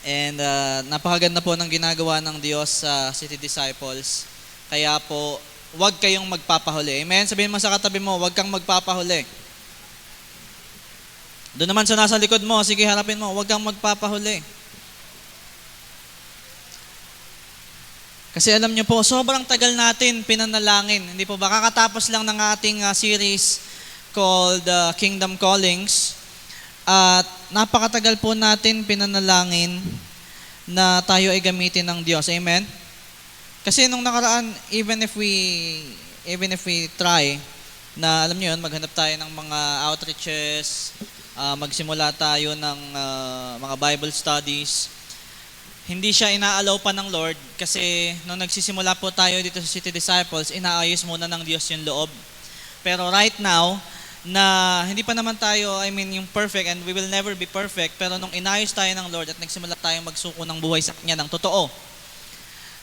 And napakaganda po ng ginagawa ng Diyos sa City Disciples. Kaya po, huwag kayong magpapahuli. Amen? Sabihin mo sa katabi mo, huwag kang magpapahuli. Doon naman sa nasa likod mo, sige harapin mo, huwag kang magpapahuli. Kasi alam niyo po, sobrang tagal natin pinanalangin. Hindi po ba? Kakatapos lang ng ating series called Kingdom Callings. At napakatagal po natin pinanalangin na tayo ay gamitin ng Diyos. Amen? Kasi nung nakaraan, even if we try, na alam niyo yun, maghanap tayo ng mga outreaches, magsimula tayo ng mga Bible studies, hindi siya inaalaw pa ng Lord kasi nung nagsisimula po tayo dito sa City Disciples, inaayos muna ng Diyos yung loob. Pero right now, na hindi pa naman tayo, yung perfect, and we will never be perfect, pero nung inayos tayo ng Lord at nagsimula tayong magsuko ng buhay sa Kanya ng totoo,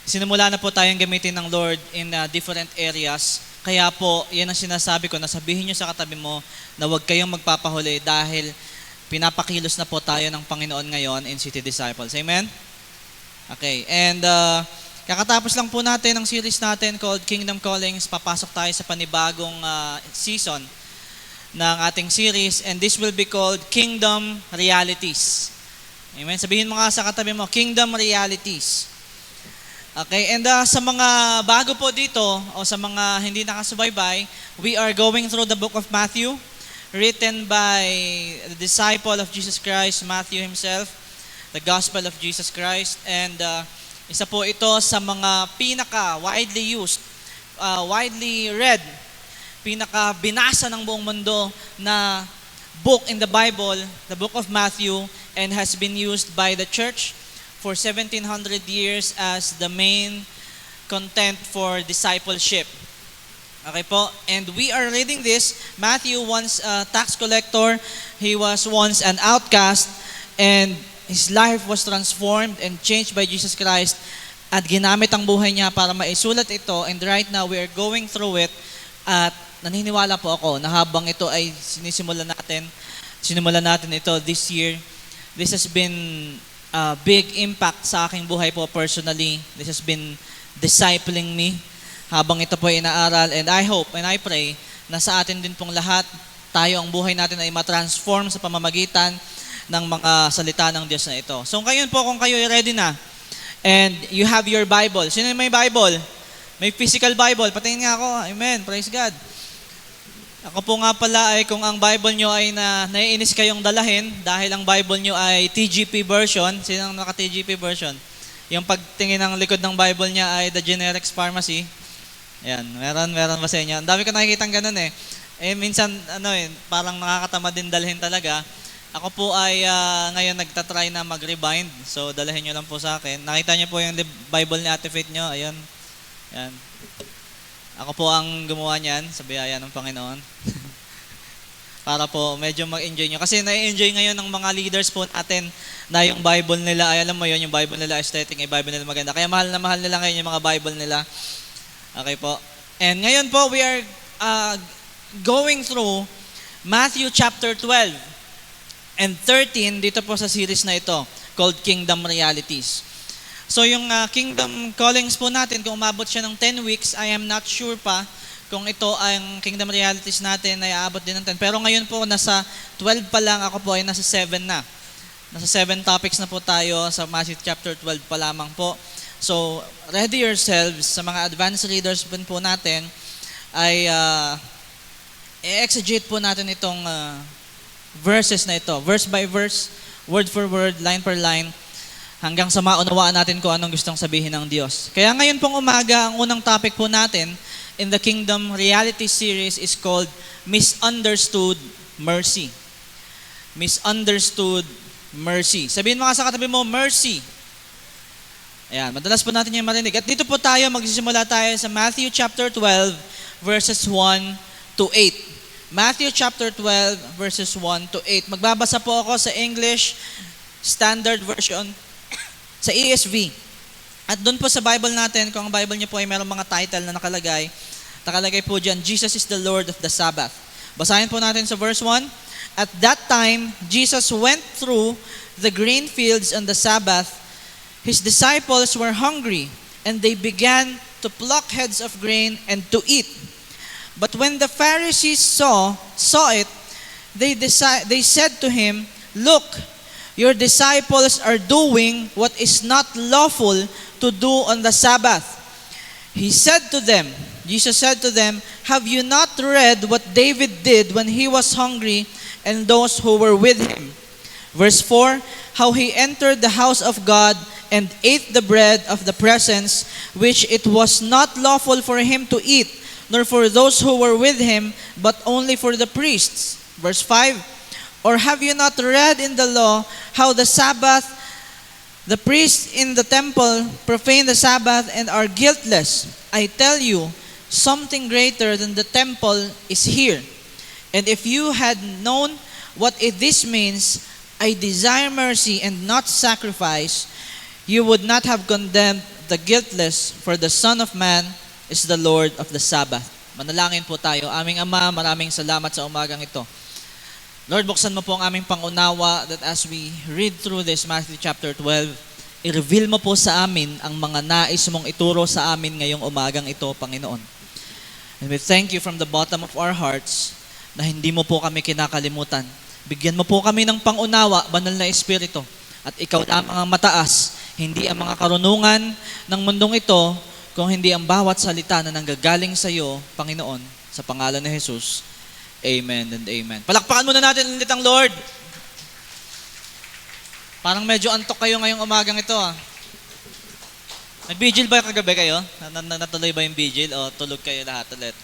sinimula na po tayong gamitin ng Lord in different areas. Kaya po, yan ang sinasabi ko, nasabihin nyo sa katabi mo na huwag kayong magpapahuli dahil pinapakilos na po tayo ng Panginoon ngayon in City Disciples. Amen? Okay, and kakatapos lang po natin ang series natin called Kingdom Callings. Papasok tayo sa panibagong season ng ating series, and this will be called Kingdom Realities. Amen? Sabihin mo nga sa katabi mo, Kingdom Realities. Okay, and sa mga bago po dito, o sa mga hindi nakasubaybay, we are going through the book of Matthew, written by the disciple of Jesus Christ, Matthew himself, the Gospel of Jesus Christ. And isa po ito sa mga pinaka-widely used, widely read, pinaka-binasa ng buong mundo na book in the Bible, the book of Matthew, and has been used by the church for 1700 years as the main content for discipleship. Okay po? And we are reading this. Matthew, once a tax collector, he was once an outcast, and his life was transformed and changed by Jesus Christ, at ginamit ang buhay niya para maisulat ito. And right now, we are going through it, at naniniwala po ako na habang ito ay sinimula natin ito this year, this has been a big impact sa aking buhay po personally. This has been discipling me habang ito po ay inaaral, and I hope and I pray na sa atin din pong lahat, tayo ang buhay natin ay matransform sa pamamagitan ng mga salita ng Diyos na ito. So ngayon po, kung kayo ay ready na, and you have your Bible. Sino may Bible? May physical Bible. Patingin nga ako. Amen. Praise God. Ako po nga pala ay kung ang Bible nyo ay naiinis kayong dalahin dahil ang Bible nyo ay TGP version. Sino ang naka-TGP version? Yung pagtingin ng likod ng Bible niya ay The Generics Pharmacy. Ayan. Meron ba sa inyo? Ang dami ko nakikitang ganun eh. Minsan, parang nakakatamad din dalhin talaga. Ako po ay ngayon nagtatry na mag-rebind. So, dalahin nyo lang po sa akin. Nakita nyo po yung Bible ni Ate Faith nyo. Ayun. Yan. Ako po ang gumawa niyan sa biyaya ng Panginoon. Para po medyo mag-enjoy nyo. Kasi na-enjoy ngayon ng mga leaders po natin na yung Bible nila, ay alam mo yun, yung Bible nila aesthetic, yung Bible nila maganda. Kaya mahal na mahal nila ngayon yung mga Bible nila. Okay po. And ngayon po, we are going through Matthew chapter 12 and 13 dito po sa series na ito called Kingdom Realities. So yung Kingdom Callings po natin, kung umabot siya ng 10 weeks, I am not sure pa kung ito ang Kingdom Realities natin ay aabot din ng 10. Pero ngayon po, nasa 12 pa lang, ako po ay nasa 7 na. Nasa 7 topics na po tayo sa Matthew chapter 12 pa lamang po. So ready yourselves, sa mga advanced readers po natin, ay i-exegete po natin itong verses na ito, verse by verse, word for word, line per line, hanggang sa maunawaan natin kung anong gustong sabihin ng Diyos. Kaya ngayon pong umaga, ang unang topic po natin in the Kingdom Reality series is called Misunderstood Mercy. Misunderstood Mercy. Sabihin mo nga sa katabi mo, mercy. Ayan, madalas po natin yung marinig. At dito po tayo, magsisimula tayo sa Matthew chapter 12, verses 1 to 8. Matthew chapter 12, verses 1 to 8. Magbabasa po ako sa English Standard Version, sa ESV. At doon po sa Bible natin, kung ang Bible niyo po ay mayroong mga title na nakalagay po dyan, Jesus is the Lord of the Sabbath. Basahin po natin sa verse 1. At that time, Jesus went through the grain fields on the Sabbath. His disciples were hungry, and they began to pluck heads of grain and to eat. But when the Pharisees saw it, they said to him, "Look, your disciples are doing what is not lawful to do on the Sabbath." Jesus said to them, "Have you not read what David did when he was hungry and those who were with him?" Verse 4, "How he entered the house of God and ate the bread of the presence, which it was not lawful for him to eat, nor for those who were with him, but only for the priests." Verse 5, "Or have you not read in the law how the priests in the temple profane the Sabbath and are guiltless? I tell you, something greater than the temple is here. And if you had known what this means, I desire mercy and not sacrifice, you would not have condemned the guiltless, for the Son of Man is the Lord of the Sabbath." Manalangin po tayo. Aming Ama, maraming salamat sa umagang ito. Lord, buksan mo po ang aming pangunawa that as we read through this Matthew chapter 12, i-reveal mo po sa amin ang mga nais mong ituro sa amin ngayong umagang ito, Panginoon. And we thank you from the bottom of our hearts na hindi mo po kami kinakalimutan. Bigyan mo po kami ng pangunawa, Banal na Espiritu, at ikaw lamang ang mataas, hindi ang mga karunungan ng mundong ito, kung hindi ang bawat salita na nanggagaling sa iyo, Panginoon, sa pangalan ni Jesus. Amen and amen. Palakpakan muna natin ulit ang Lord. Parang medyo antok kayo ngayong umagang ito. Nag-vigil ba kagabi kayo? Natuloy ba yung vigil? O tulog kayo lahat ulit?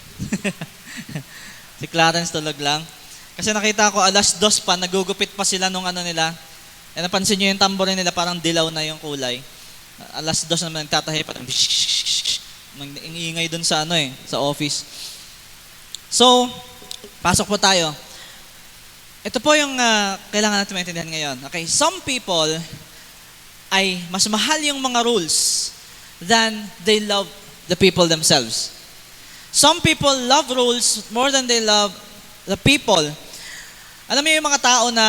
Si Clarence tulog lang. Kasi nakita ko 2:00 pa, nagugupit pa sila nung nila. E napansin nyo yung tamborin nila, parang dilaw na yung kulay. 2:00 naman nagtatahi pa. Nang-iingay dun sa sa office. So, pasok po tayo. Ito po yung kailangan natin maintindihan ngayon. Okay, some people ay mas mahal yung mga rules than they love the people themselves. Some people love rules more than they love the people. Alam mo yung mga tao na,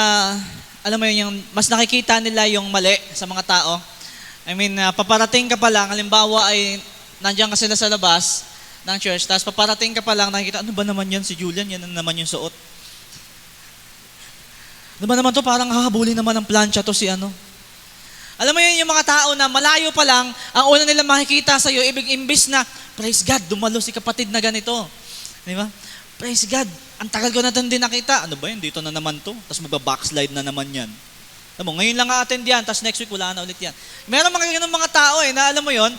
alam mo yung mas nakikita nila yung mali sa mga tao. I mean, paparating ka pa lang, halimbawa ay nandiyan ka sila sa labas ng church, tapos paparating ka pa lang, nakikita, ano ba naman yan si Julian? Yan naman yung suot. Ano ba naman to? Parang hahabulin naman ng plancha to si ano. Alam mo yun, yung mga tao na malayo pa lang, ang una nila makikita sa iyo, imbis na, praise God, dumalo si kapatid na ganito. Di ba? Praise God, ang tagal ko na din nakita. Ano ba yun? Dito na naman to. Tapos magba-backslide na naman yan. Alam mo, ngayon lang a-attend yan, tapos next week wala na ulit yan. Meron mga ganun mga tao na alam mo yon.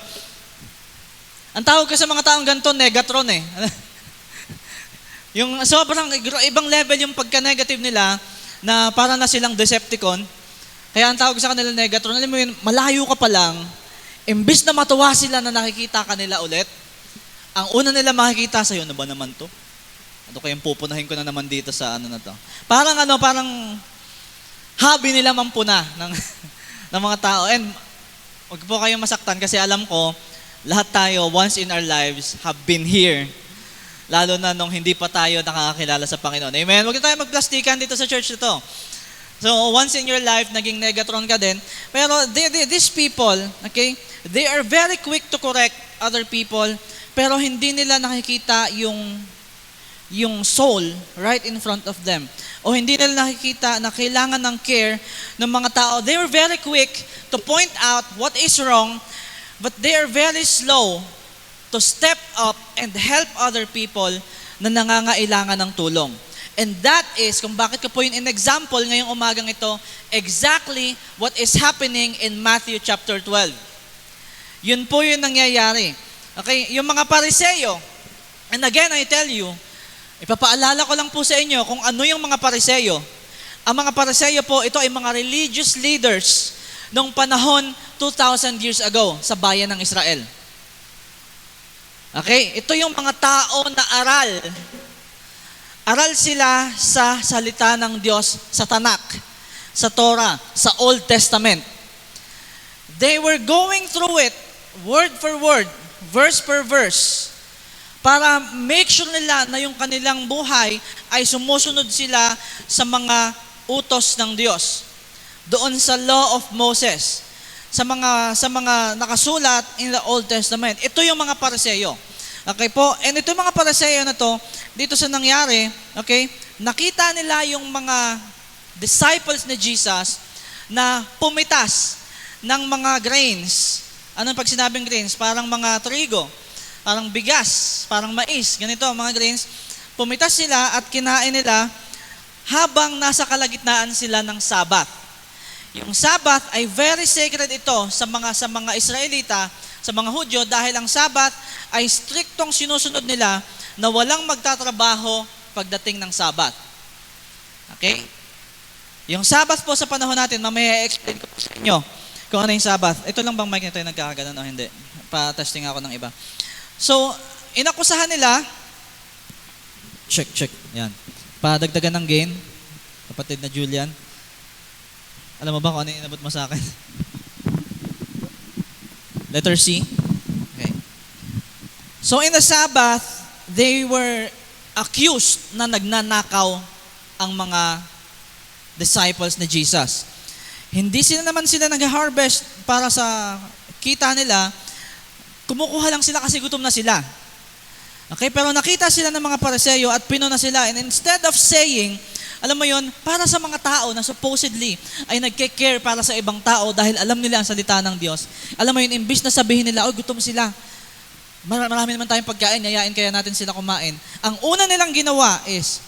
Ang tawag ka sa mga taong ganito, negatron Yung sobrang ibang level yung pagka-negative nila na para na silang Decepticon. Kaya ang tawag sa kanila negatron, alam mo yun, malayo ka pa lang, imbis na matuwa sila na nakikita ka nila ulit, ang una nila makikita sa'yo, ano ba naman to? Ano kayang pupunahin ko na naman dito sa na to? Parang hobby nila mampuna ng mga tao. And huwag po kayong masaktan kasi alam ko, lahat tayo, once in our lives, have been here. Lalo na nung hindi pa tayo nakakakilala sa Panginoon. Amen? Huwag tayo magplastikan dito sa church ito. So, once in your life, naging negatron ka din. Pero these people, okay, they are very quick to correct other people, pero hindi nila nakikita yung soul right in front of them. O hindi nila nakikita na kailangan ng care ng mga tao. They are very quick to point out what is wrong, but they are very slow to step up and help other people na nangangailangan ng tulong. And that is, kung bakit ko po yun in example ngayong umagang ito, exactly what is happening in Matthew chapter 12. Yun po yung nangyayari. Okay, yung mga Pariseo, and again I tell you, ipapaalala ko lang po sa inyo kung ano yung mga Pariseo. Ang mga Pariseo po, ito ay mga religious leaders nung panahon 2,000 years ago sa bayan ng Israel. Okay, ito yung mga tao na aral. Aral sila sa salita ng Diyos, sa Tanakh, sa Torah, sa Old Testament. They were going through it, word for word, verse per verse. para make sure nila na yung kanilang buhay ay sumusunod sila sa mga utos ng Diyos. Doon sa law of Moses, sa mga nakasulat in the Old Testament. Ito yung mga Pariseyo. Okay po? And ito yung mga Pariseyo na to, dito sa nangyari, okay, nakita nila yung mga disciples ni Jesus na pumitas ng mga grains. Anong pag sinabing grains? Parang mga trigo, parang bigas, parang mais, ganito, mga grains. Pumitas sila at kinain nila habang nasa kalagitnaan sila ng Sabat. Yung Sabat ay very sacred ito sa mga Israelita, sa mga Hudyo, dahil ang Sabat ay striktong sinusunod nila na walang magtatrabaho pagdating ng Sabat. Okay? Yung Sabat po sa panahon natin, mamaya i-explain ko po sa inyo kung ano yung Sabat. Ito lang bang mic nito yung nagkakaganon o hindi? Pa-testing ako ng iba. So, inakusahan nila, check, yan. Padagdagan ng gain, kapatid na Julian. Alam mo ba kung ano yung inabot mo sa akin? Letter C. Okay. So in the Sabbath, they were accused na nagnanakaw ang mga disciples ni Jesus. Hindi sila nag-harvest para sa kita nila, kumukuha lang sila kasi gutom na sila. Okay, pero nakita sila ng mga Pariseyo at pinuna sila, and instead of saying, alam mo yon, para sa mga tao na supposedly ay nagke-care para sa ibang tao dahil alam nila ang salita ng Diyos. Alam mo yun, imbis na sabihin nila, gutom sila. Marami naman tayong pagkain, yayain kaya natin sila kumain. Ang una nilang ginawa is,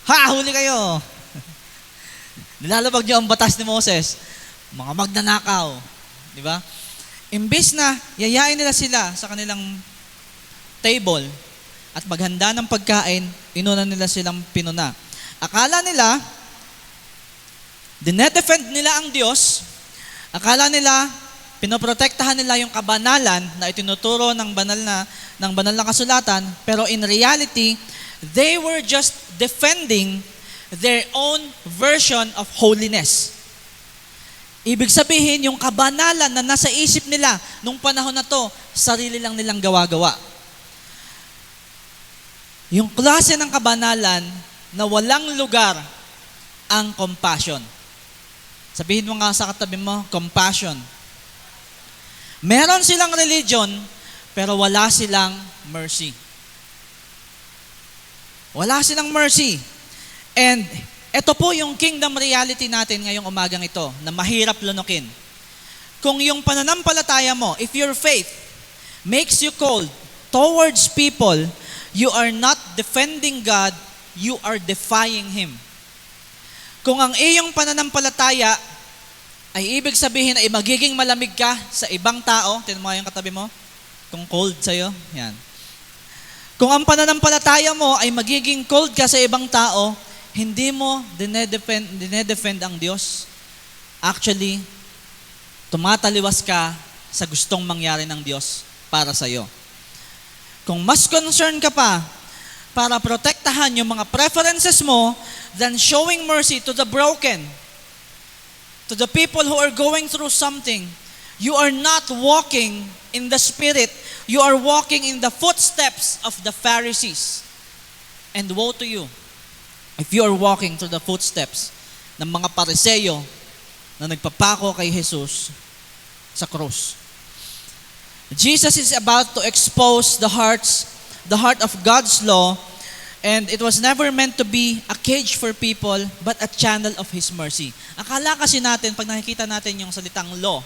huli kayo! Nilalabag niyo ang batas ni Moses. Mga magnanakaw. Di ba? Imbis na yayain nila sila sa kanilang table at maghanda ng pagkain, inuna nila silang pinuna. Akala nila, dinedefend nila ang Diyos. Akala nila, pinoprotektahan nila yung kabanalan na itinuturo ng banal na kasulatan. Pero in reality, they were just defending their own version of holiness. Ibig sabihin, yung kabanalan na nasa isip nila nung panahon na to, sarili lang nilang gawa-gawa. Yung klase ng kabanalan na walang lugar ang compassion. Sabihin mo nga sa katabi mo, compassion. Meron silang religion, pero wala silang mercy. Wala silang mercy. And ito po yung kingdom reality natin ngayong umagang ito, na mahirap lunukin. Kung yung pananampalataya mo, if your faith makes you cold towards people, you are not defending God, you are defying Him. Kung ang iyong pananampalataya ay ibig sabihin ay magiging malamig ka sa ibang tao, tinan mo yung katabi mo, kung cold sa'yo, yan. Kung ang pananampalataya mo ay magiging cold ka sa ibang tao, hindi mo dinedefend ang Diyos. Actually, tumataliwas ka sa gustong mangyari ng Diyos para sa'yo. Kung mas concern ka pa para protektahan yung mga preferences mo than showing mercy to the broken, to the people who are going through something, you are not walking in the Spirit. You are walking in the footsteps of the Pharisees. And woe to you if you are walking through the footsteps ng mga Pariseyo na nagpapako kay Jesus sa krus. Jesus is about to expose the heart of God's law, and it was never meant to be a cage for people, but a channel of His mercy. Akala kasi natin, pag nakikita natin yung salitang law,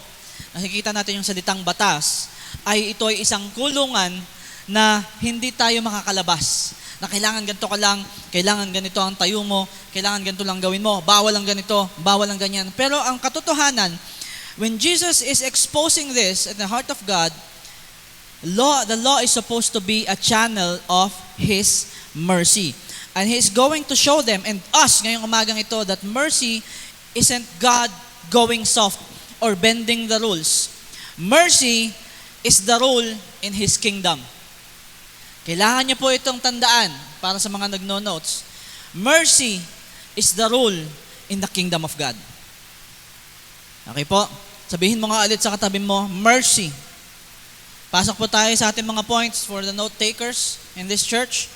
nakikita natin yung salitang batas, ay ito ay isang kulungan na hindi tayo makakalabas. Na kailangan ganito ka lang, kailangan ganito ang tayo mo, kailangan ganito lang gawin mo, bawal ang ganito, bawal ang ganyan. Pero ang katotohanan, when Jesus is exposing this in the heart of God, the law is supposed to be a channel of His mercy. And He's going to show them, and us ngayong umagang ito, that mercy isn't God going soft or bending the rules. Mercy is the rule in His kingdom. Kailangan niyo po itong tandaan para sa mga nagno-notes. Mercy is the rule in the kingdom of God. Okay po? Sabihin mo nga ulit sa katabi mo, mercy. Pasok po tayo sa ating mga points for the note takers in this church.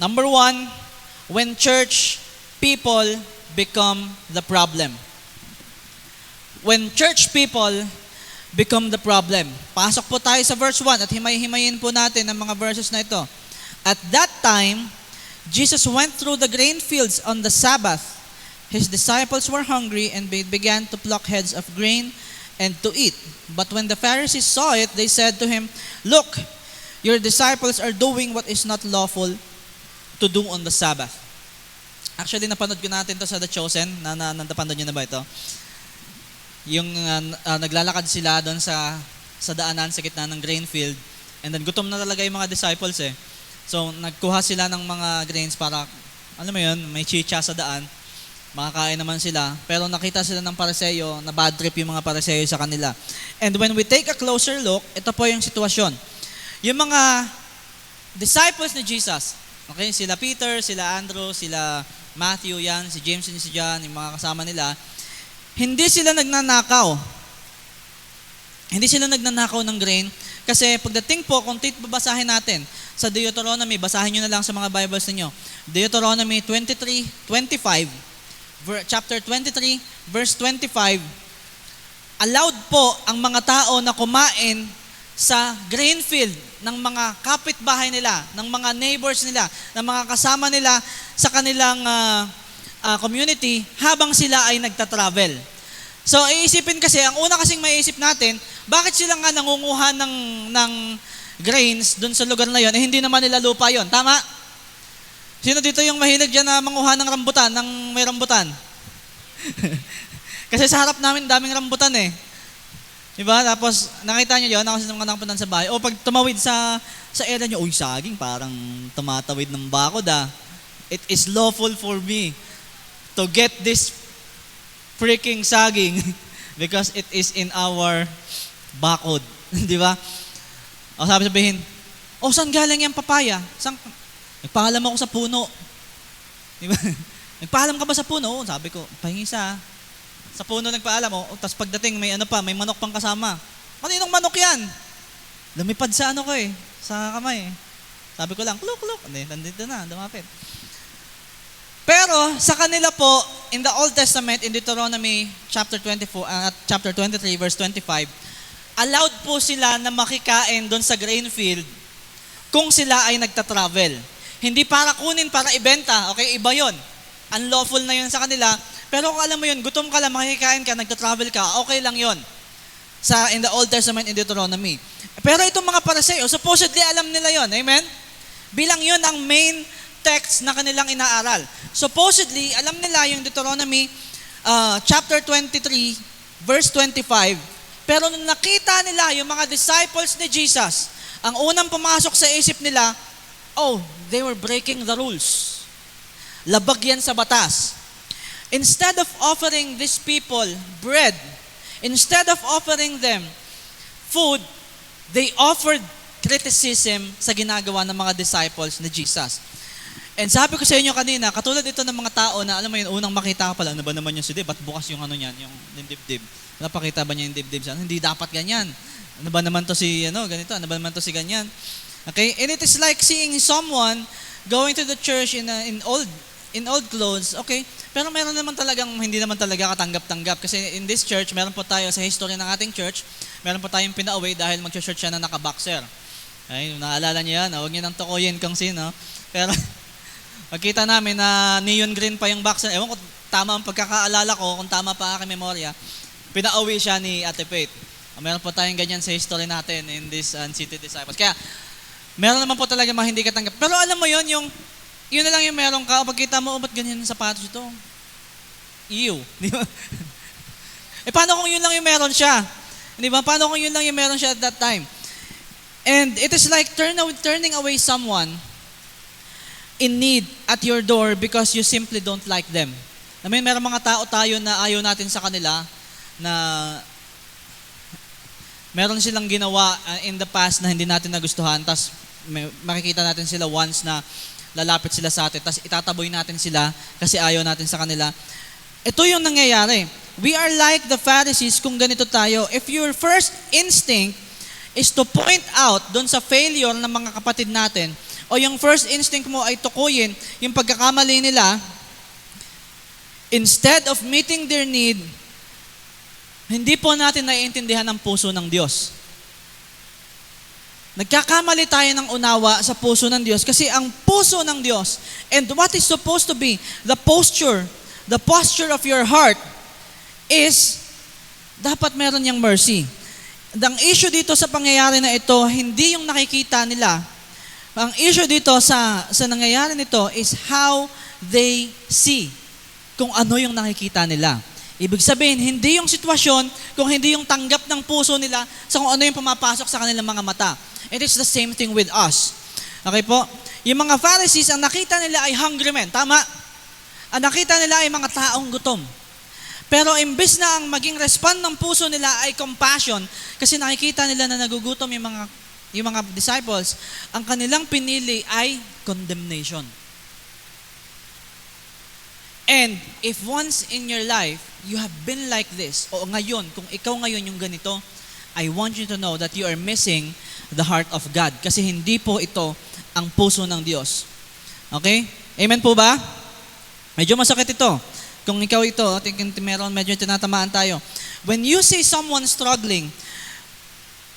Number 1, when church people become the problem. When church people become the problem. Pasok po tayo sa verse 1 at himay-himayin po natin ang mga verses na ito. At that time, Jesus went through the grain fields on the Sabbath. His disciples were hungry and they began to pluck heads of grain and to eat. But when the Pharisees saw it, they said to him, "Look, your disciples are doing what is not lawful to do on the Sabbath." Actually, napanood ko natin to sa The Chosen. Napanood nyo na ba ito? Yung naglalakad sila doon sa daanan sa gitna ng grain field. And then gutom na talaga yung mga disciples eh. So, nagkuha sila ng mga grains para, alam mo yun, may chicha sa daan. Makakain naman sila. Pero nakita sila ng Pariseo na bad trip yung mga Pariseo sa kanila. And when we take a closer look, ito po yung sitwasyon. Yung mga disciples ni Jesus, okay, sila Peter, sila Andrew, sila Matthew, yan, si James and si John, yung mga kasama nila, hindi sila nagnanakaw. Hindi sila nagnanakaw ng grain. Kasi pagdating po, kung babasahin natin sa Deuteronomy, basahin nyo na lang sa mga Bibles ninyo. Deuteronomy 23:25, chapter 23, verse 25, allowed po ang mga tao na kumain sa grain field ng mga kapitbahay nila, ng mga neighbors nila, ng mga kasama nila sa kanilang community habang sila ay nagta-travel. So, iisipin kasi, ang una kasing maiisip natin, bakit sila nga nangunguha ng grains dun sa lugar na yon, eh hindi naman nila lupa yon. Tama? Sino dito yung mahilig dyan na manguha ng rambutan, ng may rambutan? Kasi sa harap namin, daming rambutan eh. Diba? Tapos, nakita nyo yun, ako sa mga rambutan sa bahay. O pag tumawid sa area nyo, uy, saging, parang tumatawid ng bakod ah. It is lawful for me to get this freaking saging because it is in our bakod. Diba? O sabihin, saan galing yung papaya? Nagpaalam ako sa puno. Diba? Nagpaalam ka ba sa puno? Sabi ko, pahingi sa puno nagpaalam. Tapos pagdating, may manok pang kasama. Kaninong manok yan? Lumipad sa sa kamay. Sabi ko lang, kluk. Nandito na, dumapit. Pero sa kanila po, in the Old Testament, in Deuteronomy chapter 23, verse 25, allowed po sila na makikain doon sa grain field kung sila ay nagta-travel. Hindi para kunin, para ibenta. Okay, iba yon. Unlawful na yun sa kanila. Pero kung alam mo yun, gutom ka lang, makikain ka, nagta-travel ka, okay lang yon. In the Old Testament, in Deuteronomy. Pero itong mga Pariseo, supposedly alam nila yon. Amen? Bilang yun ang main text na kanilang inaaral. Supposedly, alam nila yung Deuteronomy chapter 23, verse 25. Pero nung nakita nila yung mga disciples ni Jesus, ang unang pumasok sa isip nila, they were breaking the rules. Labag yan sa batas. Instead of offering these people bread, instead of offering them food, they offered criticism sa ginagawa ng mga disciples ni Jesus. And sabi ko sa inyo kanina, katulad ito ng mga tao na, alam mo yun, unang makita ka pala, ano ba naman yung si Dib? Ba't bukas yung niyan, yung dibdib? Napakita ba niya yung dibdib siya? Hindi dapat ganyan. Ano ba naman to si, ganito? Ano ba naman to si ganyan? Okay? And it is like seeing someone going to the church in old clothes, okay? Pero meron naman talagang, hindi naman talaga katanggap-tanggap. Kasi in this church, meron po tayo sa history ng ating church, meron po tayong pinauwi dahil mag-church siya na naka-boxer. Okay? Naalala niyo yan, huwag niyo nang tukuyin kung sino. Pero, magkita namin na neon green pa yung boxer. Ewan ko, tama ang pagkakaalala ko, kung tama pa aking memorya, pinauwi siya ni Ate Faith. Meron po tayong ganyan sa history natin in this City Disciples. Kaya, meron naman po talaga mga hindi katanggap. Pero alam mo yun na lang yung meron ka, pagkita mo, ba't ganyan yung sapatos ito? Ew. Di ba? Paano kung yun lang yung meron siya? Di ba? Paano kung yun lang yung meron siya at that time? And it is like turning away someone in need at your door because you simply don't like them. I mean, meron mga tao tayo na ayaw natin sa kanila na meron silang ginawa in the past na hindi natin nagustuhan, tapos makikita natin sila once na lalapit sila sa atin, tapos itataboy natin sila kasi ayaw natin sa kanila. Ito yung nangyayari. We are like the Pharisees kung ganito tayo. If your first instinct is to point out doon sa failure ng mga kapatid natin, o yung first instinct mo ay tukuyin yung pagkakamali nila, instead of meeting their need, hindi po natin naiintindihan ang puso ng Diyos. Nagkakamali tayo ng unawa sa puso ng Diyos kasi ang puso ng Diyos and what is supposed to be the posture of your heart is dapat meron niyang mercy. Ang issue dito sa pangyayari na ito, hindi yung nakikita nila. Ang issue dito sa nangyayari nito is how they see, kung ano yung nakikita nila. Ibig sabihin, hindi yung sitwasyon, kung hindi yung tanggap ng puso nila sa kung ano yung pumapasok sa kanilang mga mata. It is the same thing with us. Okay po? Yung mga Pharisees, ang nakita nila ay hungry men. Tama? Ang nakita nila ay mga taong gutom. Pero imbes na ang maging respond ng puso nila ay compassion, kasi nakikita nila na nagugutom yung mga disciples, ang kanilang pinili ay condemnation. And if once in your life, you have been like this, o ngayon, kung ikaw ngayon yung ganito, I want you to know that you are missing the heart of God. Kasi hindi po ito ang puso ng Diyos. Okay? Amen po ba? Medyo masakit ito. Kung ikaw ito, meron medyo tinatamaan tayo. When you see someone struggling,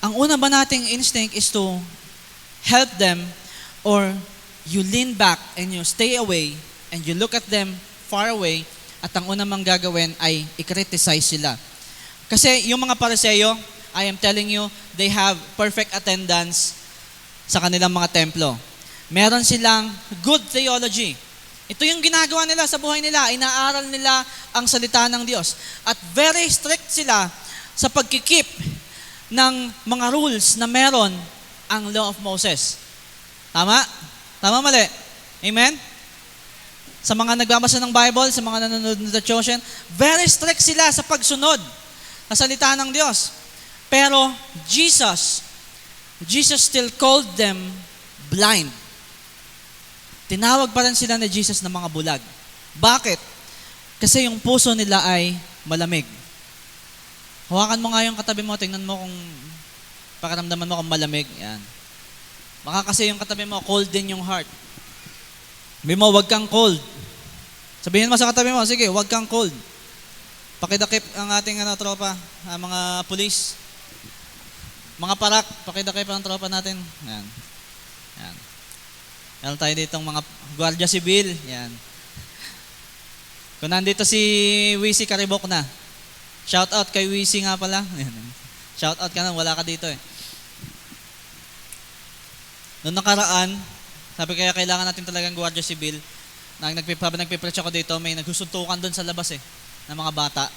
ang una ba nating instinct is to help them, or you lean back and you stay away and you look at them far away, at ang una mang gagawin ay i-criticize sila. Kasi yung mga Pariseo, I am telling you, they have perfect attendance sa kanilang mga templo. Meron silang good theology. Ito yung ginagawa nila sa buhay nila. Inaaral nila ang salita ng Diyos. At very strict sila sa pagkikip ng mga rules na meron ang law of Moses. Tama? Tama, mali? Amen? Sa mga nagbabasa ng Bible, sa mga nanonood ng Devotion, very strict sila sa pagsunod sa salita ng Diyos. Pero Jesus still called them blind. Tinawag pa rin sila ni Jesus na mga bulag. Bakit? Kasi yung puso nila ay malamig. Hawakan mo nga yung katabi mo, tingnan mo kung pakiramdaman mo kung malamig. Yan. Baka kasi yung katabi mo, cold din yung heart. Sabi mo, wag kang cold. Sabihin mo sa katabi mo, sige, wag kang cold. Pakidakip ang ating tropa, mga pulis. Mga parak, pakidakip ang tropa natin. Yan. Yan. Meron tayo ditong mga Guardia Civil. Yan. Kung nandito si Wisi Karibok na, shout out kay Wisi nga pala. Yan. Shout out ka na, wala ka dito eh. Noong nakaraan, sabi kaya kailangan natin talagang Guardia Civil. Nagpipreach ako dito, may nagsusuntukan doon sa labas eh, ng mga bata.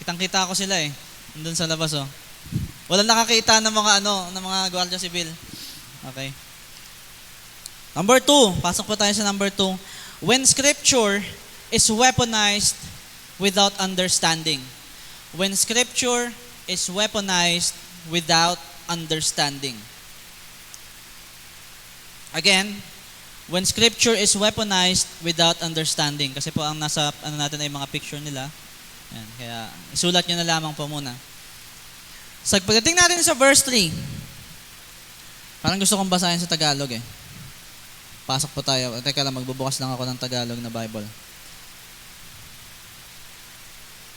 Kitang-kita ko sila eh, doon sa labas oh. Walang nakakita ng mga Guardia Civil. Okay. Number 2, pasok po tayo sa number 2. When Scripture is weaponized without understanding. When Scripture is weaponized without understanding. Again, when Scripture is weaponized without understanding. Kasi po ang nasa natin ay mga picture nila. Yan, kaya isulat nyo na lamang po muna. So pagdating natin sa verse 3, parang gusto kong basahin sa Tagalog eh. Pasok po tayo. Teka lang, magbubukas lang ako ng Tagalog na Bible.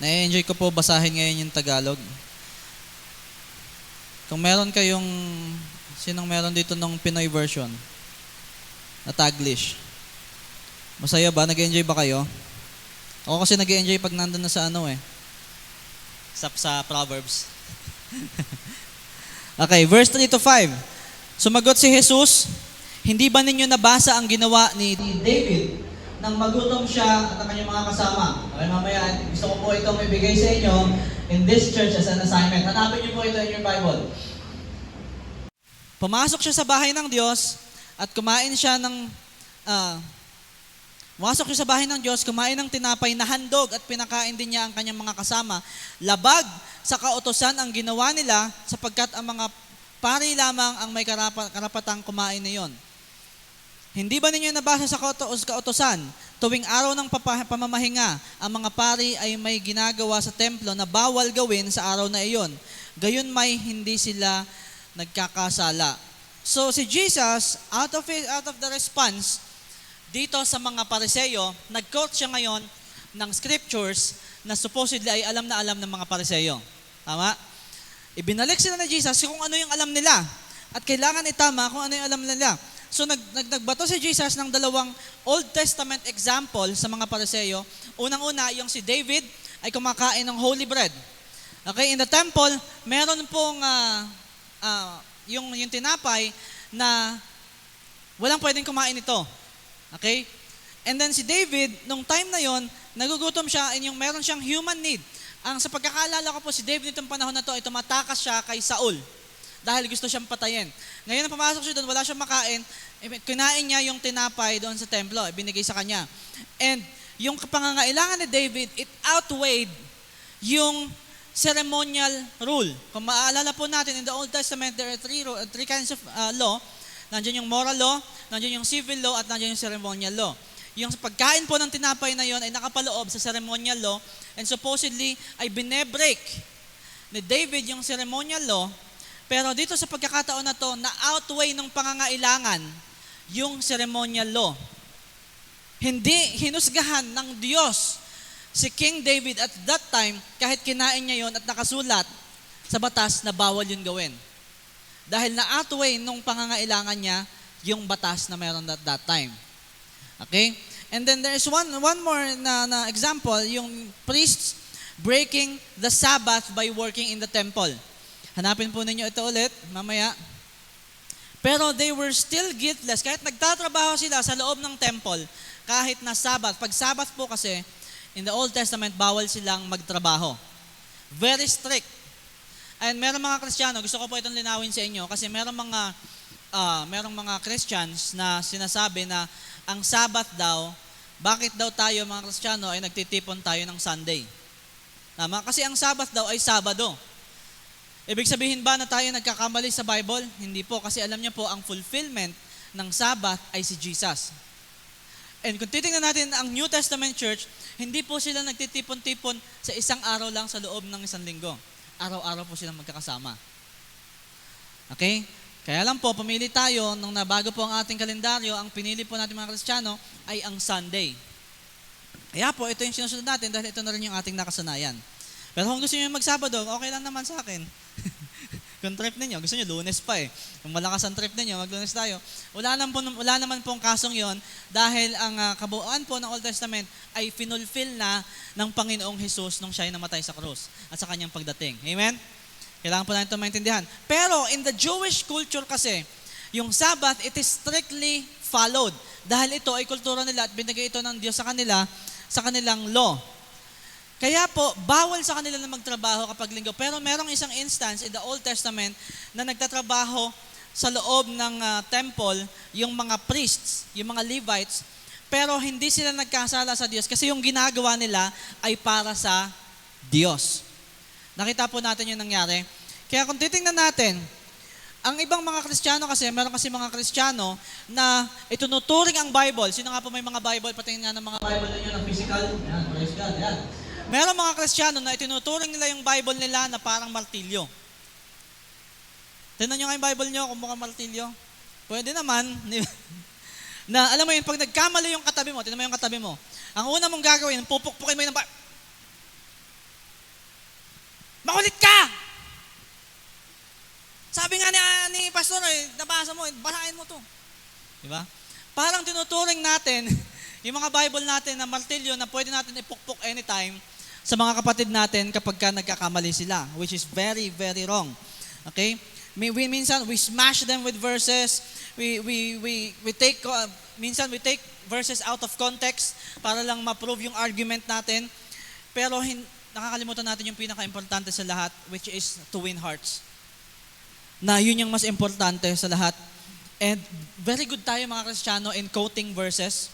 Na-enjoy ko po basahin ngayon yung Tagalog. Kung meron kayong, sinong meron dito ng Pinoy version na Taglish? Masaya ba? Nag-enjoy ba kayo? Ako kasi nag-enjoy pag nandun na sa sa Proverbs. Okay, verse 3 to 5. Sumagot si Jesus, hindi ba ninyo nabasa ang ginawa ni David nang magutom siya at ang kanyang mga kasama? Okay, mamaya, gusto ko po itong ibigay sa inyo in this church as an assignment. Hanapin niyo po ito in your Bible. Pumasok siya sa bahay ng Diyos at kumain siya Pumasok siya sa bahay ng Diyos, kumain ng tinapay na handog at pinakain din niya ang kanyang mga kasama. Labag sa kautosan ang ginawa nila sapagkat ang mga pari lamang ang may karapatang kumain na iyon. Hindi ba ninyo nabasa sa kautosan? Tuwing araw ng pamamahinga, ang mga pari ay may ginagawa sa templo na bawal gawin sa araw na iyon. gayon may hindi sila nagkakasala. So si Jesus, out of the response dito sa mga Pariseo, nag-quote siya ngayon ng scriptures na supposedly ay alam na alam ng mga Pariseo. Tama? Ibinalik sila na Jesus kung ano yung alam nila. At kailangan itama kung ano yung alam nila. So nagbato si Jesus ng dalawang Old Testament example sa mga Pariseo. Unang-una, yung si David ay kumakain ng holy bread. Okay, in the temple, meron pong yung tinapay na walang pwedeng kumain ito. Okay? And then si David, nung time na yon, nagugutom siya and meron siyang human need. Sa pagkakaalala ko po, si David nitong panahon na to ay tumatakas siya kay Saul dahil gusto siyang patayin. Ngayon na pumasok siya doon, wala siyang makain, kinain niya yung tinapay doon sa templo, ibinigay sa kanya. And yung pangangailangan ni David, it outweighed yung ceremonial rule. Kung maaalala po natin, in the Old Testament, there are three kinds of law. Nandiyan yung moral law, nandiyan yung civil law, at nandiyan yung ceremonial law. Yung pagkain po ng tinapay na yon ay nakapaloob sa ceremonial law, and supposedly ay binebreak ni David yung ceremonial law, pero dito sa pagkakataon na to, na-outweigh ng pangangailangan yung ceremonial law. Hindi hinusgahan ng Diyos si King David at that time, kahit kinain niya yon at nakasulat sa batas na bawal yun gawin. Dahil na-outweigh nung pangangailangan niya yung batas na meron at that time. Okay? And then there is one more na example, yung priests breaking the Sabbath by working in the temple. Hanapin po ninyo ito ulit, mamaya. Pero they were still guiltless. Kahit nagtatrabaho sila sa loob ng temple, kahit na Sabbath. Pag Sabbath po kasi, in the Old Testament, bawal silang magtrabaho. Very strict. And meron mga Kristiyano, gusto ko po itong linawin sa inyo, kasi merong mga Christians na sinasabi na ang Sabbath daw, bakit daw tayo mga Kristiyano ay nagtitipon tayo ng Sunday? Tama? Kasi ang Sabbath daw ay Sabado. Ibig sabihin ba na tayo nagkakamali sa Bible? Hindi po, kasi alam niyo po, ang fulfillment ng Sabbath ay si Jesus. And kung titingnan natin ang New Testament Church, hindi po sila nagtitipon-tipon sa isang araw lang sa loob ng isang linggo. Araw-araw po silang magkakasama. Okay? Kaya lang po, pumili tayo, nung nabago po ang ating kalendaryo, ang pinili po natin mga Kristiyano ay ang Sunday. Kaya po, ito yung sinusunod natin dahil ito na rin yung ating nakasanayan. Pero kung gusto niyo magsabado, okay lang naman sa akin. Kung trip ninyo, gusto niyo Lunes pa eh. Kung malakas ang trip ninyo, mag-Lunes tayo. Wala naman pong kasong yon dahil ang kabuuan po ng Old Testament ay finulfill na ng Panginoong Jesus nung siya ay namatay sa krus at sa kanyang pagdating. Amen? Kailangan po natin ito maintindihan. Pero in the Jewish culture kasi, yung Sabbath, it is strictly followed. Dahil ito ay kultura nila at binigay ito ng Diyos sa kanila, sa kanilang law. Kaya po, bawal sa kanila na magtrabaho kapag linggo. Pero merong isang instance in the Old Testament na nagtatrabaho sa loob ng temple, yung mga priests, yung mga Levites, pero hindi sila nagkasala sa Diyos kasi yung ginagawa nila ay para sa Diyos. Nakita po natin yung nangyari. Kaya kung titingnan natin, ang ibang mga Kristiyano kasi, meron kasi mga Kristiyano na itunuturing ang Bible. Sino nga po may mga Bible? Patingin nga ng mga Bible ninyo ng physical. Yan, praise God, yan. Meron mga Kristiyano na itinuturing nila yung Bible nila na parang martilyo. Tingnan nyo nga yung Bible nyo kung mukhang martilyo. Pwede naman. Na alam mo yun, pag nagkamali yung katabi mo, tingnan mo yung katabi mo. Ang una mong gagawin, pupukpukin mo yun ng makulit ka! Sabi nga ni pastor, nabasa mo, basahin mo to. Diba? Parang tinuturing natin yung mga Bible natin na martilyo na pwede natin ipukpok anytime sa mga kapatid natin kapag nagkakamali sila, which is very, very wrong. Okay? Minsan, we smash them with verses. Minsan, we take verses out of context para lang ma-prove yung argument natin. Pero nakakalimutan natin yung pinaka-importante sa lahat, which is to win hearts. Na yun yung mas importante sa lahat. And very good tayo mga Kristiyano in quoting verses,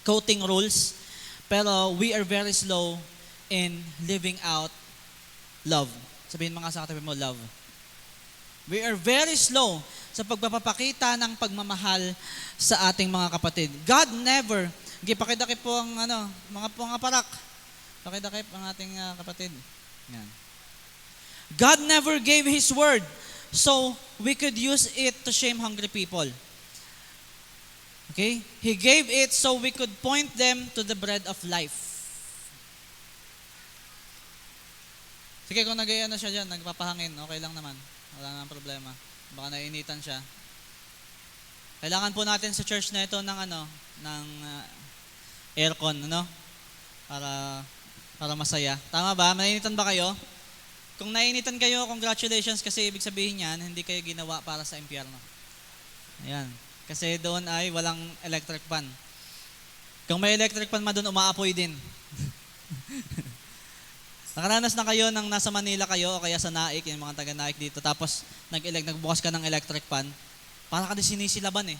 quoting rules, pero we are very slow in living out love. Sabihin mga sa katabi mo, love. We are very slow sa pagpapakita ng pagmamahal sa ating mga kapatid. God never, pakidakip po ang mga parak. Pakidakip ang ating kapatid. Yan. God never gave His word so we could use it to shame hungry people. Okay? He gave it so we could point them to the bread of life. Sige, kung nag-iaya na siya dyan, nagpapahangin, okay lang naman. Wala nang problema. Baka naiinitan siya. Kailangan po natin sa church na ito ng aircon, Para masaya. Tama ba? Nainitan ba kayo? Kung nainitan kayo, congratulations kasi ibig sabihin niyan, hindi kayo ginawa para sa impyerno. Ayan. Kasi doon ay walang electric fan. Kung may electric fan doon, umaapoy din. Nakaranas na kayo nang nasa Manila kayo o kaya sa Naik, yung mga taga Naik dito, tapos nagbukas ka ng electric fan, para ka din sinisilaban eh.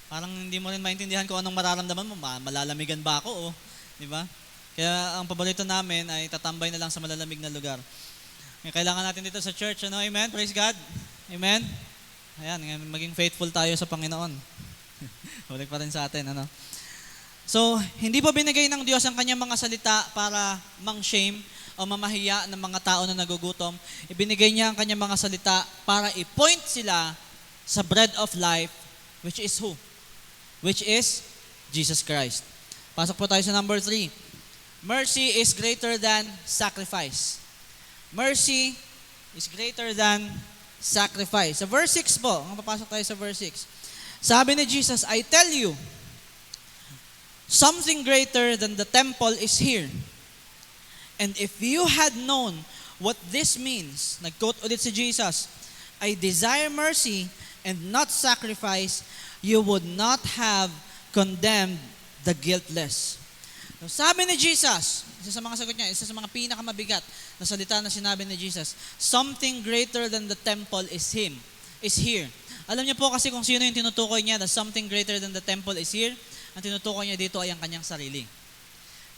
Parang hindi mo rin maintindihan kung anong mararamdaman mo, malalamigan ba ako o, di ba? Kaya ang paborito namin ay tatambay na lang sa malalamig na lugar. Kailangan natin dito sa church, Amen? Praise God. Amen? Ayan, maging faithful tayo sa Panginoon. Balik pa rin sa atin, So, hindi po binigay ng Diyos ang kanyang mga salita para mang-shame o mamahiya ng mga tao na nagugutom. Ibinigay niya ang kanyang mga salita para i-point sila sa bread of life, which is who? Which is Jesus Christ. Pasok po tayo sa number 3. Mercy is greater than sacrifice. Mercy is greater than sacrifice. Sa verse 6 po, papasok tayo sa verse 6. Sabi ni Jesus, I tell you, something greater than the temple is here. And if you had known what this means, nag-quote ulit si Jesus, I desire mercy and not sacrifice, you would not have condemned the guiltless. So, sabi ni Jesus, isa sa mga sagot niya, isa sa mga pinakamabigat na salita na sinabi ni Jesus, something greater than the temple is here. Alam niyo po kasi kung sino yung tinutukoy niya, that something greater than the temple is here, ang tinutukoy niya dito ay ang kanyang sarili.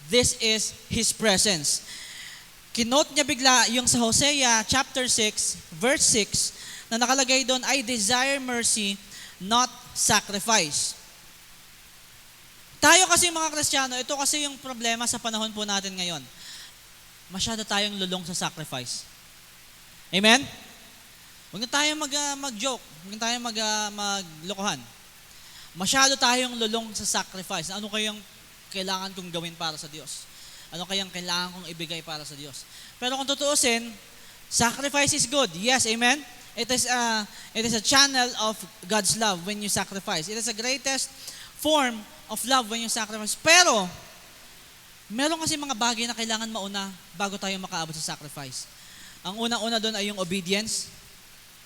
This is His presence. Kinote niya bigla yung sa Hosea chapter 6, verse 6, na nakalagay doon, I desire mercy, not sacrifice. Tayo kasi mga Kristiyano, ito kasi yung problema sa panahon po natin ngayon. Masyado tayong lulong sa sacrifice. Amen? Huwag na tayong mag-joke. Huwag na tayong maglokohan. Masyado tayong lulong sa sacrifice. Ano kayang kailangan kong gawin para sa Diyos? Ano kayang kailangan kong ibigay para sa Diyos? Pero kung tutuusin, sacrifice is good. Yes, amen? It is a channel of God's love when you sacrifice. It is the greatest form of love when you sacrifice. Pero, meron kasi mga bagay na kailangan mauna bago tayo makaabot sa sacrifice. Ang unang-una doon ay yung obedience.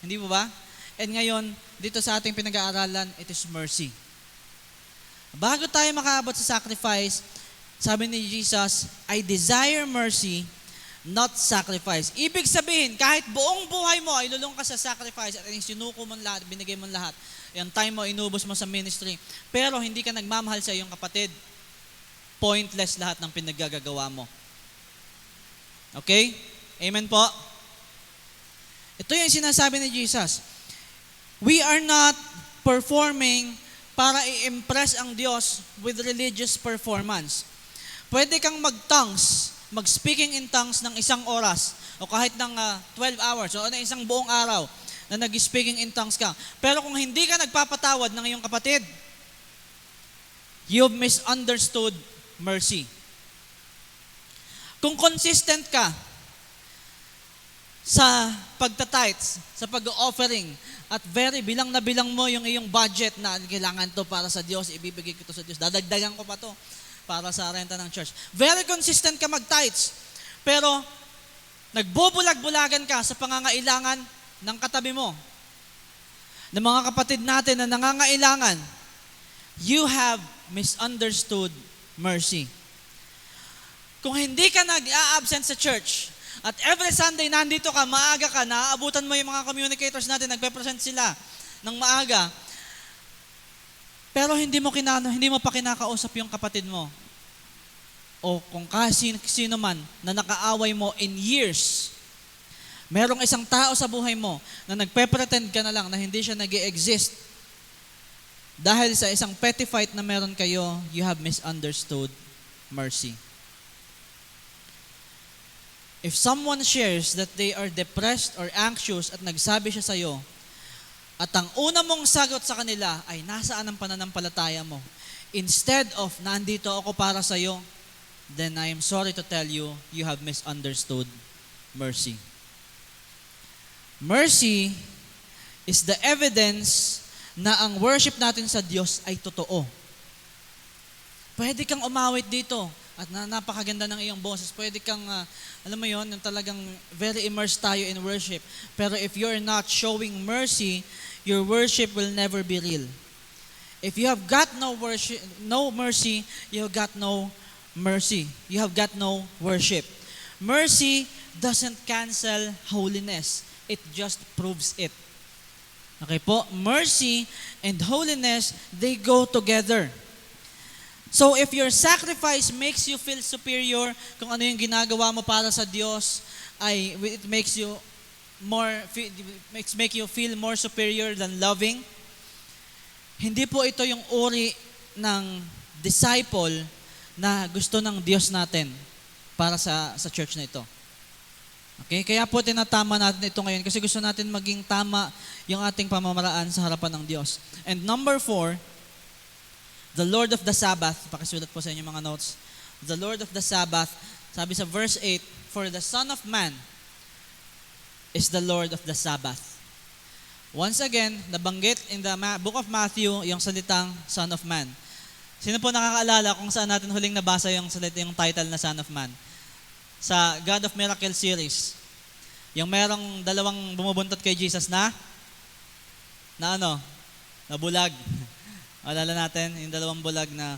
Hindi po ba? And ngayon, dito sa ating pinag-aaralan, it is mercy. Bago tayo makaabot sa sacrifice, sabi ni Jesus, I desire mercy, not sacrifice. Ibig sabihin, kahit buong buhay mo ay lulong ka sa sacrifice at sinuko mo lahat, binigay mo lahat, yung time mo, inubos mo sa ministry, pero hindi ka nagmamahal sa iyong kapatid, pointless lahat ng pinaggagawa mo. Okay? Amen po? Ito yung sinasabi ni Jesus. We are not performing para i-impress ang Diyos with religious performance. Pwede kang mag-tongues, mag-speaking in tongues ng 1 oras o kahit ng 12 hours o na isang buong araw na nag-speaking in tongues ka. Pero kung hindi ka nagpapatawad ng iyong kapatid, you've misunderstood mercy. Kung consistent ka sa pagta-tithes, sa pag-offering, at bilang na bilang mo yung iyong budget na kailangan to para sa Diyos, ibibigay ko to sa Diyos, dadagdagan ko pa to para sa renta ng church. Very consistent ka mag-tithes, pero nagbubulag-bulagan ka sa pangangailangan ng katabi mo, ng mga kapatid natin na nangangailangan, you have misunderstood mercy. Kung hindi ka nag-a-absent sa church, at every Sunday, nandito ka, maaga ka, naaabutan mo yung mga communicators natin, nagpe-present sila ng maaga. Pero hindi mo pa kinakausap yung kapatid mo. O kung sino man na nakaaway mo in years. Merong isang tao sa buhay mo na nagpe-pretend ka na lang na hindi siya nag-e-exist. Dahil sa isang petty fight na meron kayo, you have misunderstood mercy. If someone shares that they are depressed or anxious at nagsabi siya sa'yo, at ang una mong sagot sa kanila ay nasaan ang pananampalataya mo, instead of nandito ako para sa'yo, then I am sorry to tell you, you have misunderstood mercy. Mercy is the evidence na ang worship natin sa Diyos ay totoo. Pwede kang umawit dito at napakaganda ng iyong boses. Pwede kang, alam mo yon, yung talagang very immersed tayo in worship. Pero if you're not showing mercy, your worship will never be real. If you have got no mercy, you have got no mercy. You have got no worship. Mercy doesn't cancel holiness. It just proves it. Okay po? Mercy and holiness, they go together. So if your sacrifice makes you feel superior, kung ano yung ginagawa mo para sa Diyos, it makes you make you feel more superior than loving, hindi po ito yung uri ng disciple na gusto ng Diyos natin para sa church na ito. Okay? Kaya po tinatama natin ito ngayon kasi gusto natin maging tama yung ating pamamaraan sa harapan ng Diyos. And number 4, the Lord of the Sabbath. Pakisulat po sa inyo mga notes. The Lord of the Sabbath, sabi sa verse 8, for the Son of Man is the Lord of the Sabbath. Once again, nabanggit in the book of Matthew yung salitang Son of Man. Sino po nakakaalala kung saan natin huling nabasa yung title na Son of Man? Sa God of Miracle series. Yung merong dalawang bumubuntot kay Jesus na bulag. Alala natin, yung dalawang bulag na.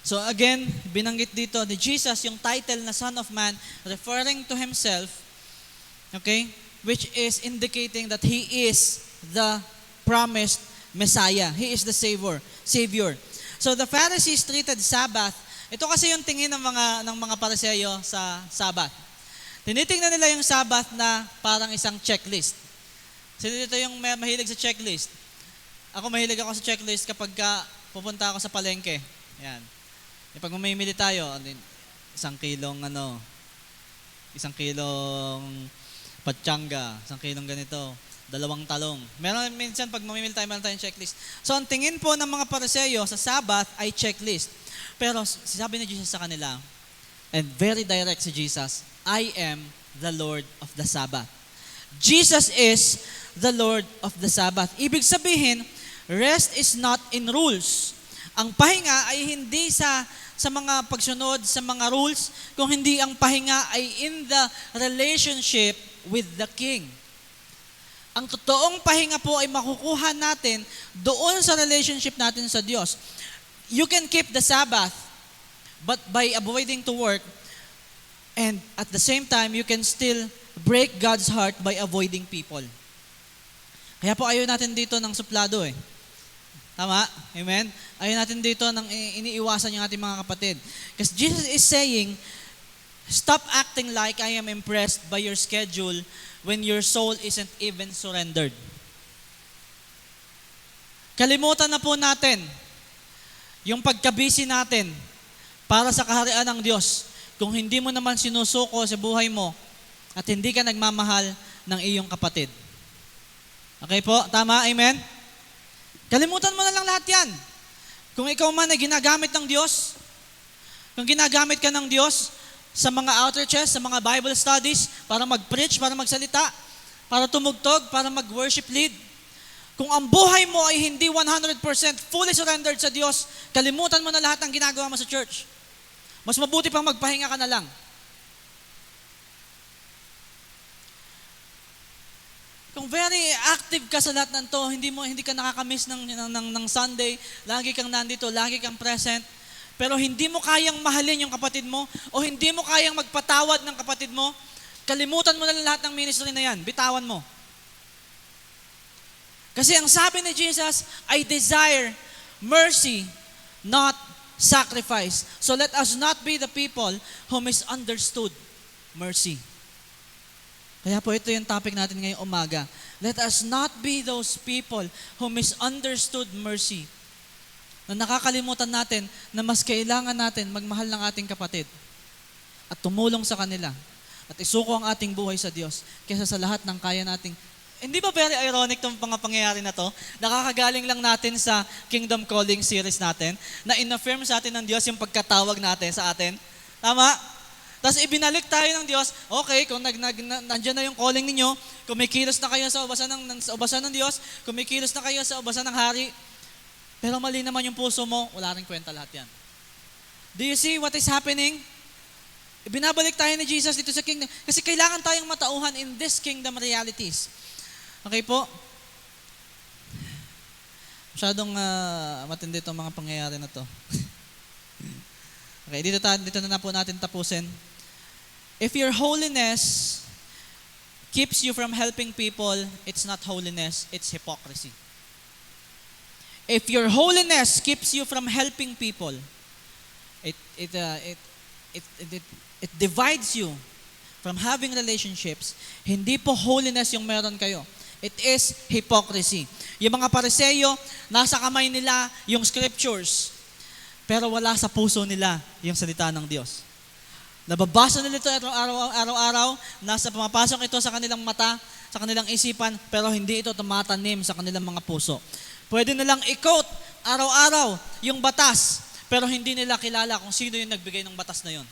So again, binanggit dito ni Jesus yung title na Son of Man, referring to himself, okay, which is indicating that he is the promised Messiah. He is the Savior. So the Pharisees treated Sabbath. Ito kasi yung tingin ng mga Pariseyo sa Sabbath. Tinitingnan nila yung Sabbath na parang isang checklist. Sino dito yung mahilig sa checklist? Ako mahilig ako sa checklist kapag pupunta ako sa palengke. Yan. Pag mamimili tayo, isang kilong patsanga, isang kilong ganito, 2 talong. Minsan pag mamimili tayo, meron tayong checklist. So ang tingin po ng mga Pariseyo sa Sabbath ay checklist. Pero sabi ni Jesus sa kanila, and very direct si Jesus, I am the Lord of the Sabbath. Jesus is the Lord of the Sabbath. Ibig sabihin, rest is not in rules. Ang pahinga ay hindi sa mga pagsunod sa mga rules, kung hindi ang pahinga ay in the relationship with the King. Ang totoong pahinga po ay makukuha natin doon sa relationship natin sa Diyos. You can keep the Sabbath, but by avoiding to work, and at the same time, you can still break God's heart by avoiding people. Kaya po ayaw natin dito ng suplado eh. Tama? Amen? Ayaw natin dito ng iniiwasan yung ating mga kapatid. Because Jesus is saying, stop acting like I am impressed by your schedule when your soul isn't even surrendered. Kalimutan na po natin yung pagkabisi natin para sa kaharian ng Diyos kung hindi mo naman sinusuko sa buhay mo at hindi ka nagmamahal ng iyong kapatid. Okay po? Tama? Amen? Kalimutan mo na lang lahat yan. Kung ikaw man ay ginagamit ng Diyos, kung ginagamit ka ng Diyos sa mga outreaches, sa mga Bible studies, para mag-preach, para magsalita, para tumugtog, para mag-worship lead, kung ang buhay mo ay hindi 100% fully surrendered sa Diyos, kalimutan mo na lahat ng ginagawa mo sa church. Mas mabuti pang magpahinga ka na lang. Kung very active ka sa lahat ng to, hindi ka nakakamiss ng Sunday, lagi kang nandito, lagi kang present, pero hindi mo kayang mahalin yung kapatid mo, o hindi mo kayang magpatawad ng kapatid mo, kalimutan mo na lang lahat ng ministry na yan, bitawan mo. Kasi ang sabi ni Jesus, I desire mercy, not sacrifice. So let us not be the people who misunderstood mercy. Kaya po ito yung topic natin ngayong umaga. Let us not be those people who misunderstood mercy. Na nakakalimutan natin na mas kailangan natin magmahal ng ating kapatid at tumulong sa kanila. at isuko ang ating buhay sa Diyos kaysa sa lahat ng kaya nating. Hindi ba very ironic itong mga pangyayari na to? Nakakagaling lang natin sa Kingdom Calling series natin na in-affirm sa atin ng Diyos yung pagkatawag natin sa atin. Tama? Tapos ibinalik tayo ng Diyos, okay, kung nandiyan na yung calling ninyo, kumikilos na kayo sa ubasan ng Diyos, kumikilos na kayo sa ubasan ng hari, pero mali naman yung puso mo, wala rin kwenta lahat yan. Do you see what is happening? Binabalik tayo ni Jesus dito sa kingdom. Kasi kailangan tayong matauhan in this kingdom realities. Okay po? Masyadong matindi itong mga pangyayari na to. Okay, dito na po natin tapusin. If your holiness keeps you from helping people, it's not holiness, it's hypocrisy. If your holiness keeps you from helping people, it divides you from having relationships. Hindi po holiness yung meron kayo. It is hypocrisy. Yung mga Pariseo, nasa kamay nila yung scriptures, pero wala sa puso nila yung salita ng Diyos. Nababasa nila ito araw-araw, pumapasok ito sa kanilang mata, sa kanilang isipan, pero hindi ito tumatanim sa kanilang mga puso. Pwede nilang i-quote araw-araw yung batas, pero hindi nila kilala kung sino yung nagbigay ng batas na yun.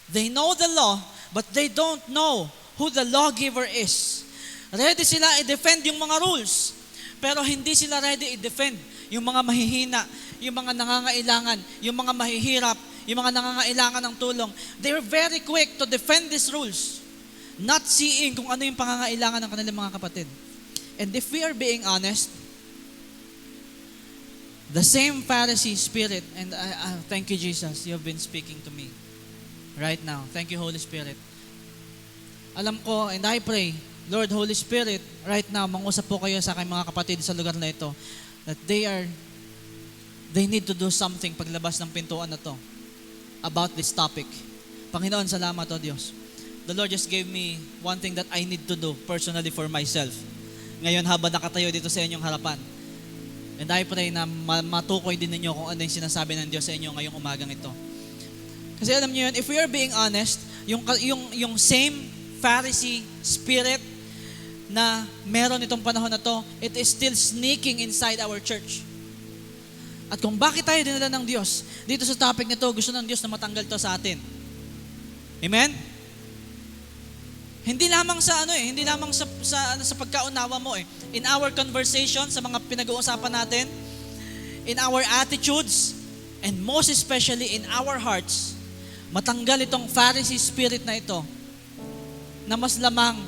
They know the law, but they don't know who the lawgiver is. Ready sila i-defend yung mga rules, pero hindi sila ready i-defend yung mga mahihina, yung mga nangangailangan, yung mga mahihirap, yung mga nangangailangan ng tulong. They're very quick to defend these rules, not seeing kung ano yung pangangailangan ng kanilang mga kapatid. And if we are being honest, the same Pharisee spirit, and thank you, Jesus, you have been speaking to me right now. Thank you, Holy Spirit. Alam ko, and I pray, Lord, Holy Spirit, right now, mangusap po kayo sa aking mga kapatid sa lugar na ito, that they need to do something paglabas ng pintuan na to about this topic. Panginoon, salamat o Diyos. The Lord just gave me one thing that I need to do personally for myself. Ngayon, habang nakatayo dito sa inyong harapan, and I pray na matukoy din ninyo kung ano yung sinasabi ng Diyos sa inyo ngayong umagang ito. Kasi alam niyo yun, if we are being honest, yung same Pharisee spirit na meron itong panahon na to, it is still sneaking inside our church. At kung bakit tayo dinala ng Diyos, dito sa topic nito, gusto ng Diyos na matanggal to sa atin. Amen? Hindi lamang sa pagkaunawa mo eh. In our conversation, sa mga pinag-uusapan natin, in our attitudes, and most especially in our hearts, matanggal itong Pharisee spirit na ito, na mas lamang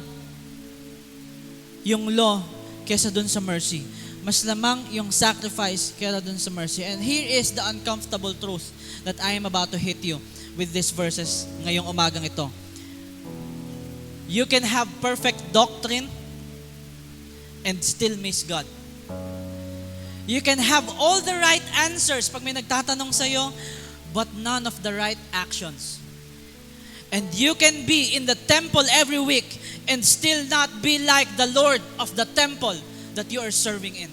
yung law kesa dun sa mercy. Mas lamang yung sacrifice kesa dun sa mercy. And here is the uncomfortable truth that I am about to hit you with these verses ngayong umagang ito. You can have perfect doctrine and still miss God. You can have all the right answers pag may nagtatanong sa'yo, but none of the right actions. And you can be in the temple every week and still not be like the Lord of the temple that you are serving in.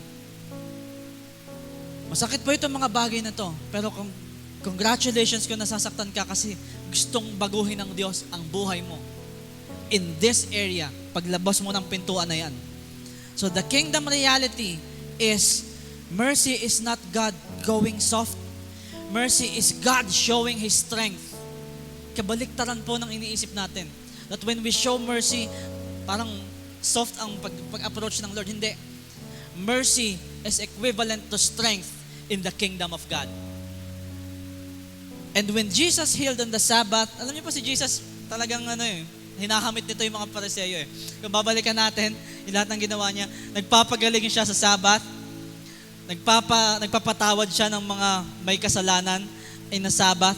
Masakit po itong mga bagay na to, pero congratulations kung nasasaktan ka kasi gustong baguhin ng Diyos ang buhay mo in this area, paglabas mo ng pintuan na yan. So the kingdom reality is, mercy is not God going soft. Mercy is God showing His strength. Kabaliktaran po ng iniisip natin. That when we show mercy, parang soft ang pag-approach ng Lord. Hindi. Mercy is equivalent to strength in the kingdom of God. And when Jesus healed on the Sabbath, alam niyo po si Jesus talagang hinahamit nito yung mga Pariseo eh. Kung babalikan natin, yung lahat ng ginawa niya, nagpapagaling siya sa Sabbath, nagpapatawad siya ng mga may kasalanan in the Sabbath,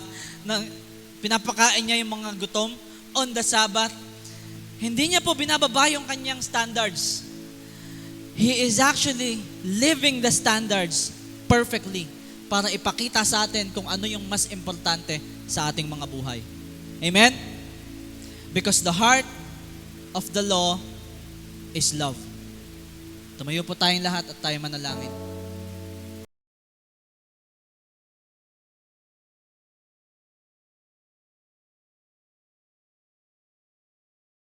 pinapakain niya yung mga gutom on the Sabbath. Hindi niya po binababa yung kanyang standards. He is actually living the standards perfectly para ipakita sa atin kung ano yung mas importante sa ating mga buhay. Amen? Because the heart of the law is love. Tumayo po tayong lahat at tayo manalangin.